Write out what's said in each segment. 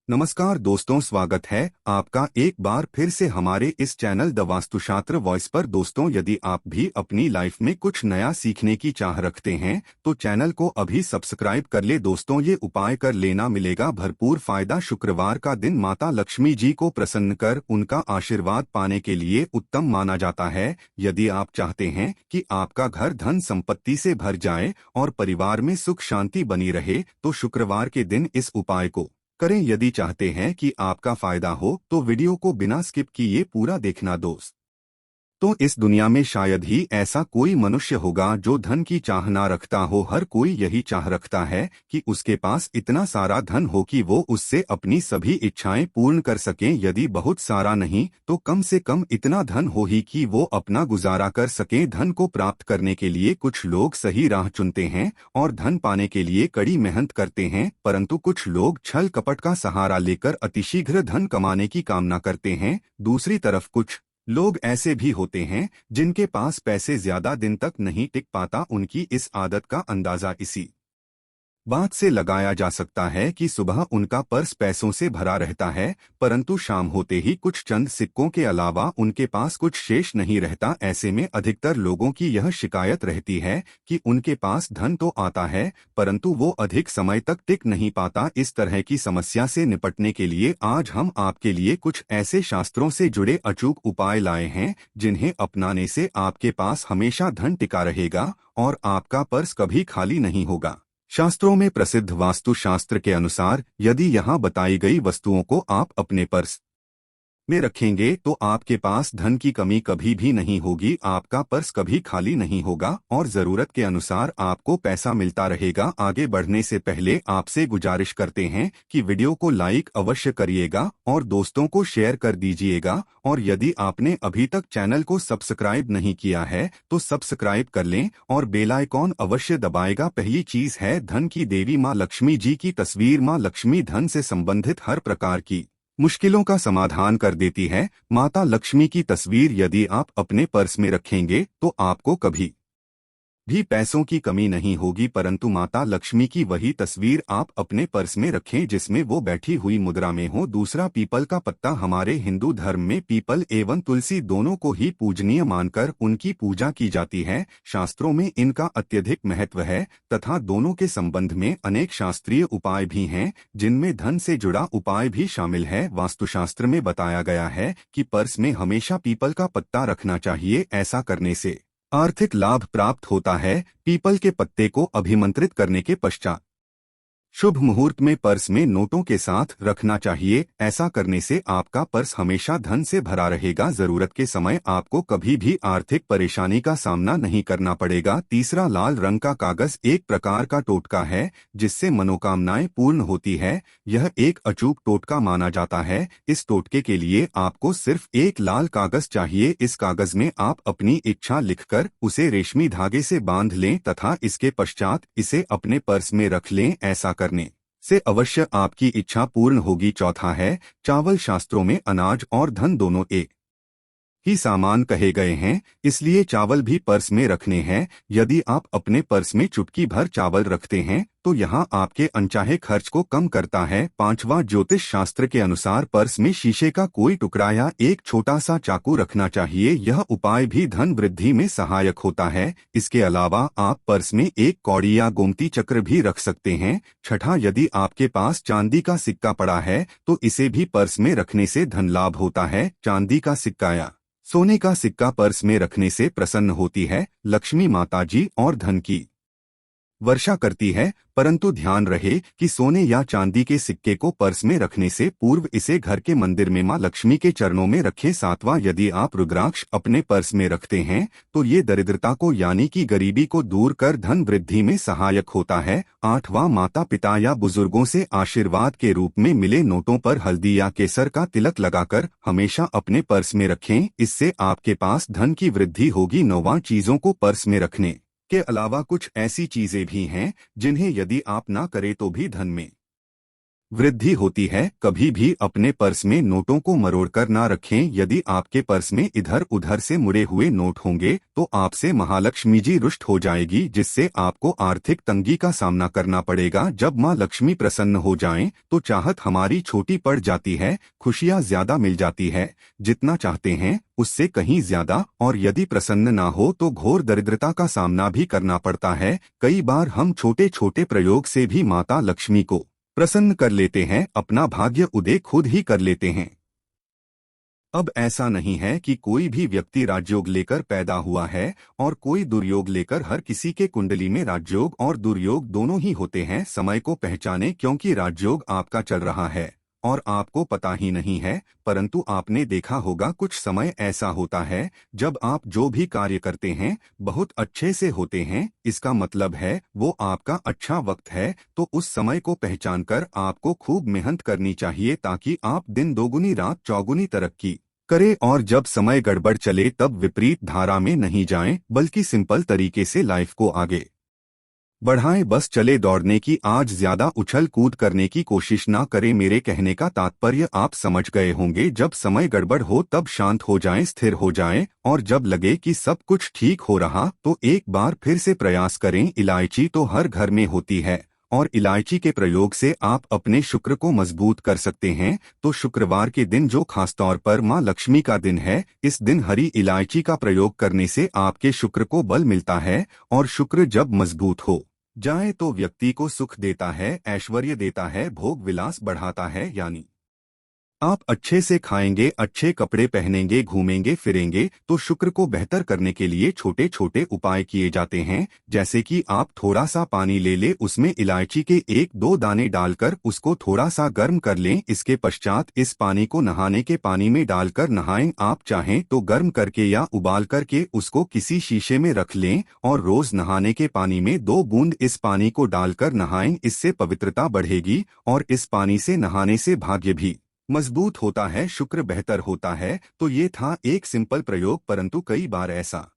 नमस्कार दोस्तों, स्वागत है आपका एक बार फिर से हमारे इस चैनल द वास्तुशास्त्र वॉइस पर। दोस्तों, यदि आप भी अपनी लाइफ में कुछ नया सीखने की चाह रखते हैं तो चैनल को अभी सब्सक्राइब कर ले। दोस्तों, ये उपाय कर लेना, मिलेगा भरपूर फायदा। शुक्रवार का दिन माता लक्ष्मी जी को प्रसन्न कर उनका आशीर्वाद पाने के लिए उत्तम माना जाता है। यदि आप चाहते हैं कि आपका घर धन संपत्ति से भर जाए और परिवार में सुख शांति बनी रहे तो शुक्रवार के दिन इस उपाय को करें। यदि चाहते हैं कि आपका फायदा हो तो वीडियो को बिना स्किप किए पूरा देखना दोस्त। तो इस दुनिया में शायद ही ऐसा कोई मनुष्य होगा जो धन की चाह ना रखता हो। हर कोई यही चाह रखता है कि उसके पास इतना सारा धन हो कि वो उससे अपनी सभी इच्छाएं पूर्ण कर सकें। यदि बहुत सारा नहीं तो कम से कम इतना धन हो ही कि वो अपना गुजारा कर सकें। धन को प्राप्त करने के लिए कुछ लोग सही राह चुनते हैं और धन पाने के लिए कड़ी मेहनत करते हैं, परंतु कुछ लोग छल कपट का सहारा लेकर अतिशीघ्र धन कमाने की कामना करते हैं। दूसरी तरफ कुछ लोग ऐसे भी होते हैं जिनके पास पैसे ज्यादा दिन तक नहीं टिक पाता। उनकी इस आदत का अंदाजा इसी बात से लगाया जा सकता है कि सुबह उनका पर्स पैसों से भरा रहता है, परंतु शाम होते ही कुछ चंद सिक्कों के अलावा उनके पास कुछ शेष नहीं रहता। ऐसे में अधिकतर लोगों की यह शिकायत रहती है कि उनके पास धन तो आता है परंतु वो अधिक समय तक टिक नहीं पाता। इस तरह की समस्या से निपटने के लिए आज हम आपके लिए कुछ ऐसे शास्त्रों से जुड़े अचूक उपाय लाए हैं जिन्हें अपनाने से आपके पास हमेशा धन टिका रहेगा और आपका पर्स कभी खाली नहीं होगा। शास्त्रों में प्रसिद्ध वास्तु शास्त्र के अनुसार यदि यहाँ बताई गई वस्तुओं को आप अपने पर्स में रखेंगे तो आपके पास धन की कमी कभी भी नहीं होगी। आपका पर्स कभी खाली नहीं होगा और जरूरत के अनुसार आपको पैसा मिलता रहेगा। आगे बढ़ने से पहले आपसे गुजारिश करते हैं कि वीडियो को लाइक अवश्य करिएगा और दोस्तों को शेयर कर दीजिएगा। और यदि आपने अभी तक चैनल को सब्सक्राइब नहीं किया है तो सब्सक्राइब कर लें और बेल आइकॉन अवश्य दबाएगा। पहली चीज है धन की देवी माँ लक्ष्मी जी की तस्वीर। माँ लक्ष्मी धन से संबंधित हर प्रकार की मुश्किलों का समाधान कर देती है। माता लक्ष्मी की तस्वीर यदि आप अपने पर्स में रखेंगे तो आपको कभी भी पैसों की कमी नहीं होगी, परंतु माता लक्ष्मी की वही तस्वीर आप अपने पर्स में रखें जिसमें वो बैठी हुई मुद्रा में हो। दूसरा, पीपल का पत्ता। हमारे हिंदू धर्म में पीपल एवं तुलसी दोनों को ही पूजनीय मानकर उनकी पूजा की जाती है। शास्त्रों में इनका अत्यधिक महत्व है तथा दोनों के संबंध में अनेक शास्त्रीय उपाय भी हैं जिनमें धन से जुड़ा उपाय भी शामिल है। वास्तुशास्त्र में बताया गया है कि पर्स में हमेशा पीपल का पत्ता रखना चाहिए। ऐसा करने से आर्थिक लाभ प्राप्त होता है। पीपल के पत्ते को अभिमंत्रित करने के पश्चात शुभ मुहूर्त में पर्स में नोटों के साथ रखना चाहिए। ऐसा करने से आपका पर्स हमेशा धन से भरा रहेगा। जरूरत के समय आपको कभी भी आर्थिक परेशानी का सामना नहीं करना पड़ेगा। तीसरा, लाल रंग का कागज एक प्रकार का टोटका है जिससे मनोकामनाएं पूर्ण होती है। यह एक अचूक टोटका माना जाता है। इस टोटके के लिए आपको सिर्फ एक लाल कागज चाहिए। इस कागज में आप अपनी इच्छा लिखकर उसे रेशमी धागे से बांध लें तथा इसके पश्चात इसे अपने पर्स में रख लें। ऐसा करने से अवश्य आपकी इच्छा पूर्ण होगी। चौथा है चावल। शास्त्रों में अनाज और धन दोनों एक ही सामान कहे गए हैं, इसलिए चावल भी पर्स में रखने हैं। यदि आप अपने पर्स में चुटकी भर चावल रखते हैं तो यहाँ आपके अनचाहे खर्च को कम करता है। पांचवा, ज्योतिष शास्त्र के अनुसार पर्स में शीशे का कोई टुकड़ा या एक छोटा सा चाकू रखना चाहिए। यह उपाय भी धन वृद्धि में सहायक होता है। इसके अलावा आप पर्स में एक कौड़ी या गोमती चक्र भी रख सकते हैं। छठा, यदि आपके पास चांदी का सिक्का पड़ा है तो इसे भी पर्स में रखने से धन लाभ होता है। चांदी का सिक्का या सोने का सिक्का पर्स में रखने से प्रसन्न होती है लक्ष्मी माता जी और धन की वर्षा करती है। परंतु ध्यान रहे कि सोने या चांदी के सिक्के को पर्स में रखने से पूर्व इसे घर के मंदिर में मां लक्ष्मी के चरणों में रखें। सातवां, यदि आप रुद्राक्ष अपने पर्स में रखते हैं तो ये दरिद्रता को यानी कि गरीबी को दूर कर धन वृद्धि में सहायक होता है। आठवां, माता पिता या बुजुर्गों से आशीर्वाद के रूप में मिले नोटों पर हल्दी या केसर का तिलक लगाकर हमेशा अपने पर्स में रखें। इससे आपके पास धन की वृद्धि होगी। नौवां, चीजों को पर्स में रखने के अलावा कुछ ऐसी चीजें भी हैं जिन्हें यदि आप ना करें तो भी धन में वृद्धि होती है। कभी भी अपने पर्स में नोटों को मरोड़कर ना रखें। यदि आपके पर्स में इधर उधर से मुड़े हुए नोट होंगे तो आपसे महालक्ष्मी जी रुष्ट हो जाएगी, जिससे आपको आर्थिक तंगी का सामना करना पड़ेगा। जब माँ लक्ष्मी प्रसन्न हो जाएं तो चाहत हमारी छोटी पड़ जाती है, खुशियाँ ज्यादा मिल जाती है, जितना चाहते हैं उससे कहीं ज्यादा। और यदि प्रसन्न ना हो तो घोर दरिद्रता का सामना भी करना पड़ता है। कई बार हम छोटे छोटे प्रयोग से भी माता लक्ष्मी को प्रसन्न कर लेते हैं, अपना भाग्य उदय खुद ही कर लेते हैं। अब ऐसा नहीं है कि कोई भी व्यक्ति राजयोग लेकर पैदा हुआ है और कोई दुर्योग लेकर। हर किसी के कुंडली में राजयोग और दुर्योग दोनों ही होते हैं। समय को पहचाने, क्योंकि राजयोग आपका चल रहा है और आपको पता ही नहीं है। परंतु आपने देखा होगा कुछ समय ऐसा होता है जब आप जो भी कार्य करते हैं बहुत अच्छे से होते हैं। इसका मतलब है वो आपका अच्छा वक्त है। तो उस समय को पहचान कर आपको खूब मेहनत करनी चाहिए, ताकि आप दिन दोगुनी रात चौगुनी तरक्की करे। और जब समय गड़बड़ चले तब विपरीत धारा में नहीं जाएं, बल्कि सिंपल तरीके से लाइफ को आगे बढ़ाएं। बस चले दौड़ने की, आज ज्यादा उछल कूद करने की कोशिश ना करें। मेरे कहने का तात्पर्य आप समझ गए होंगे। जब समय गड़बड़ हो तब शांत हो जाएं, स्थिर हो जाएं, और जब लगे कि सब कुछ ठीक हो रहा तो एक बार फिर से प्रयास करें। इलायची तो हर घर में होती है और इलायची के प्रयोग से आप अपने शुक्र को मजबूत कर सकते हैं। तो शुक्रवार के दिन, जो खासतौर पर माँ लक्ष्मी का दिन है, इस दिन हरी इलायची का प्रयोग करने से आपके शुक्र को बल मिलता है। और शुक्र जब मजबूत हो जाए तो व्यक्ति को सुख देता है, ऐश्वर्य देता है, भोग विलास बढ़ाता है। यानी आप अच्छे से खाएंगे, अच्छे कपड़े पहनेंगे, घूमेंगे फिरेंगे। तो शुक्र को बेहतर करने के लिए छोटे छोटे उपाय किए जाते हैं, जैसे कि आप थोड़ा सा पानी ले उसमें इलायची के 1-2 दाने डालकर उसको थोड़ा सा गर्म कर लें। इसके पश्चात इस पानी को नहाने के पानी में डालकर नहाएं। आप चाहें तो गर्म करके या उबाल करके उसको किसी शीशे में रख लें और रोज नहाने के पानी में 2 बूंद इस पानी को डालकर नहाएं। इससे पवित्रता बढ़ेगी और इस पानी से नहाने से भाग्य भी मजबूत होता है, शुक्र बेहतर होता है। तो ये था एक सिंपल प्रयोग, परंतु कई बार ऐसा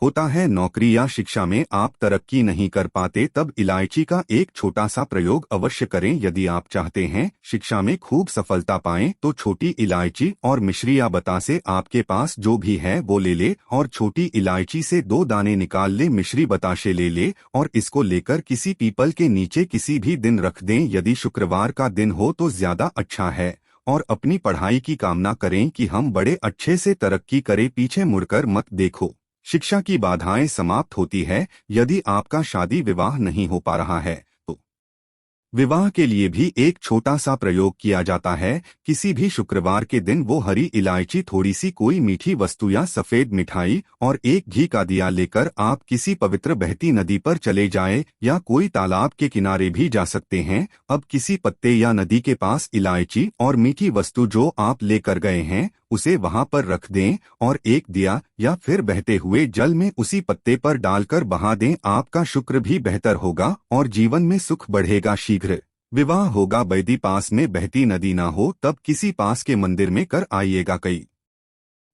होता है नौकरी या शिक्षा में आप तरक्की नहीं कर पाते, तब इलायची का एक छोटा सा प्रयोग अवश्य करें। यदि आप चाहते हैं शिक्षा में खूब सफलता पाएं तो छोटी इलायची और मिश्री या बतासे आपके पास जो भी है वो ले और छोटी इलायची से 2 दाने निकाल ले, मिश्री बताशे ले और इसको लेकर किसी पीपल के नीचे किसी भी दिन रख दें। यदि शुक्रवार का दिन हो तो ज्यादा अच्छा है। और अपनी पढ़ाई की कामना करें कि हम बड़े अच्छे से तरक्की करें, पीछे मुड़कर मत देखो। शिक्षा की बाधाएं समाप्त होती है। यदि आपका शादी विवाह नहीं हो पा रहा है तो विवाह के लिए भी एक छोटा सा प्रयोग किया जाता है। किसी भी शुक्रवार के दिन वो हरी इलायची, थोड़ी सी कोई मीठी वस्तु या सफेद मिठाई और एक घी का दिया लेकर आप किसी पवित्र बहती नदी पर चले जाएं या कोई तालाब के किनारे भी जा सकते हैं। अब किसी पत्ते या नदी के पास इलायची और मीठी वस्तु जो आप लेकर गए हैं उसे वहां पर रख दें और एक दिया या फिर बहते हुए जल में उसी पत्ते पर डालकर बहा दें। आपका शुक्र भी बेहतर होगा और जीवन में सुख बढ़ेगा। शीघ्र विवाह होगा। यदि पास में बहती नदी ना हो तब किसी पास के मंदिर में कर आइएगा। कई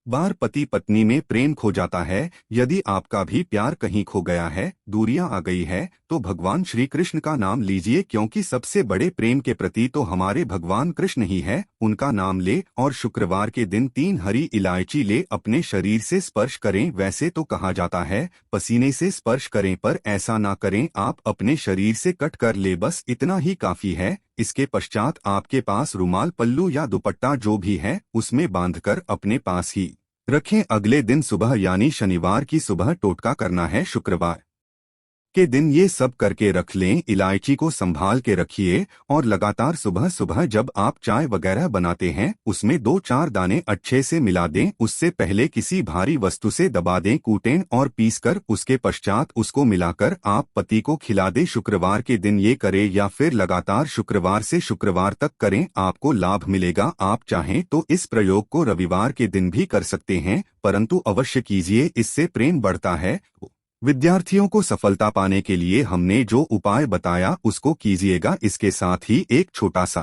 बार पति पत्नी में प्रेम खो जाता है। यदि आपका भी प्यार कहीं खो गया है, दूरियां आ गई है, तो भगवान श्री कृष्ण का नाम लीजिए, क्योंकि सबसे बड़े प्रेम के प्रति तो हमारे भगवान कृष्ण ही है। उनका नाम ले और शुक्रवार के दिन 3 हरी इलायची ले अपने शरीर से स्पर्श करें। वैसे तो कहा जाता है पसीने से स्पर्श करें, पर ऐसा ना करें, आप अपने शरीर से कट कर ले, बस इतना ही काफी है। इसके पश्चात आपके पास रुमाल, पल्लू या दुपट्टा जो भी है उसमें बांधकर अपने पास ही रखें। अगले दिन सुबह यानी शनिवार की सुबह टोटका करना है। शुक्रवार के दिन ये सब करके रख लें। इलायची को संभाल के रखिए और लगातार सुबह सुबह जब आप चाय वगैरह बनाते हैं उसमें 2-4 दाने अच्छे से मिला दें। उससे पहले किसी भारी वस्तु से दबा दें, कूटें और पीसकर उसके पश्चात उसको मिलाकर आप पति को खिला दें। शुक्रवार के दिन ये करें या फिर लगातार शुक्रवार से शुक्रवार तक करें, आपको लाभ मिलेगा। आप चाहें तो इस प्रयोग को रविवार के दिन भी कर सकते हैं, परंतु अवश्य कीजिए, इससे प्रेम बढ़ता है। विद्यार्थियों को सफलता पाने के लिए हमने जो उपाय बताया उसको कीजिएगा। इसके साथ ही एक छोटा सा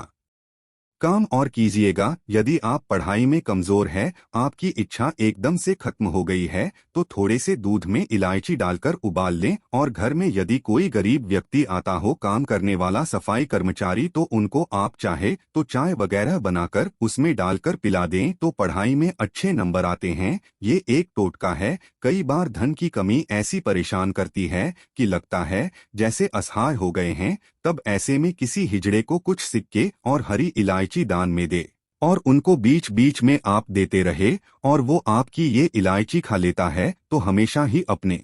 काम और कीजिएगा। यदि आप पढ़ाई में कमजोर है, आपकी इच्छा एकदम से खत्म हो गई है, तो थोड़े से दूध में इलायची डालकर उबाल लें और घर में यदि कोई गरीब व्यक्ति आता हो, काम करने वाला सफाई कर्मचारी, तो उनको आप चाहे तो चाय वगैरह बनाकर उसमें डालकर पिला दें तो पढ़ाई में अच्छे नंबर आते हैं। ये एक टोटका है। कई बार धन की कमी ऐसी परेशान करती है कि लगता है जैसे असहाय हो गए हैं, तब ऐसे में किसी हिजड़े को कुछ सिक्के और हरी इलायची दान में दे और उनको बीच बीच में आप देते रहे और वो आपकी ये इलायची खा लेता है, तो हमेशा ही अपने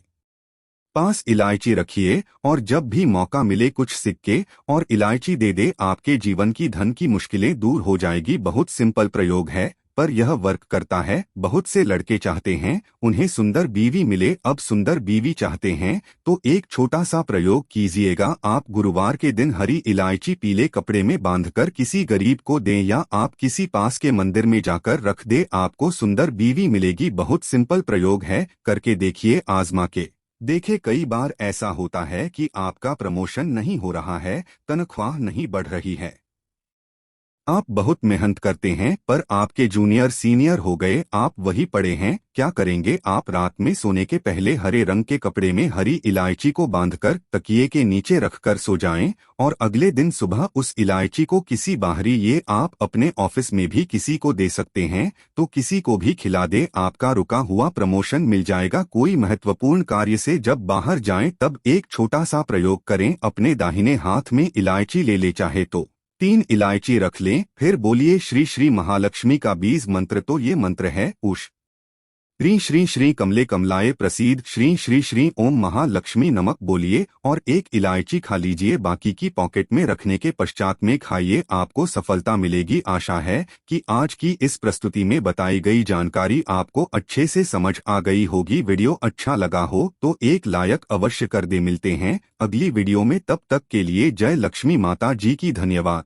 पास इलायची रखिए और जब भी मौका मिले कुछ सिक्के और इलायची दे दे। आपके जीवन की धन की मुश्किलें दूर हो जाएगी। बहुत सिंपल प्रयोग है, पर यह वर्क करता है। बहुत से लड़के चाहते हैं उन्हें सुंदर बीवी मिले, अब सुंदर बीवी चाहते हैं तो एक छोटा सा प्रयोग कीजिएगा। आप गुरुवार के दिन हरी इलायची पीले कपड़े में बांधकर किसी गरीब को दें या आप किसी पास के मंदिर में जाकर रख दे, आपको सुंदर बीवी मिलेगी। बहुत सिंपल प्रयोग है, करके देखिए, आजमा के देखे। कई बार ऐसा होता है कि आपका प्रमोशन नहीं हो रहा है, तनख्वाह नहीं बढ़ रही है, आप बहुत मेहनत करते हैं पर आपके जूनियर सीनियर हो गए, आप वही पड़े हैं। क्या करेंगे आप? रात में सोने के पहले हरे रंग के कपड़े में हरी इलायची को बांधकर तकिए के नीचे रखकर सो जाएं और अगले दिन सुबह उस इलायची को किसी बाहरी, ये आप अपने ऑफिस में भी किसी को दे सकते हैं, तो किसी को भी खिला दे, आपका रुका हुआ प्रमोशन मिल जाएगा। कोई महत्वपूर्ण कार्य से जब बाहर जाएं तब एक छोटा सा प्रयोग करें, अपने दाहिने हाथ में इलायची ले ले, चाहे तो 3 इलायची रख लें, फिर बोलिए श्री श्री महालक्ष्मी का बीज मंत्र। तो ये मंत्र है उष श्री श्री श्री कमले कमलाए प्रसीद श्री श्री श्री ओम महालक्ष्मी नमक बोलिए और एक इलायची खा लीजिए, बाकी की पॉकेट में रखने के पश्चात में खाइए, आपको सफलता मिलेगी। आशा है कि आज की इस प्रस्तुति में बताई गई जानकारी आपको अच्छे से समझ आ गई होगी। वीडियो अच्छा लगा हो तो एक लाइक अवश्य कर दे। मिलते हैं अगली वीडियो में, तब तक के लिए जय लक्ष्मी माता जी की। धन्यवाद।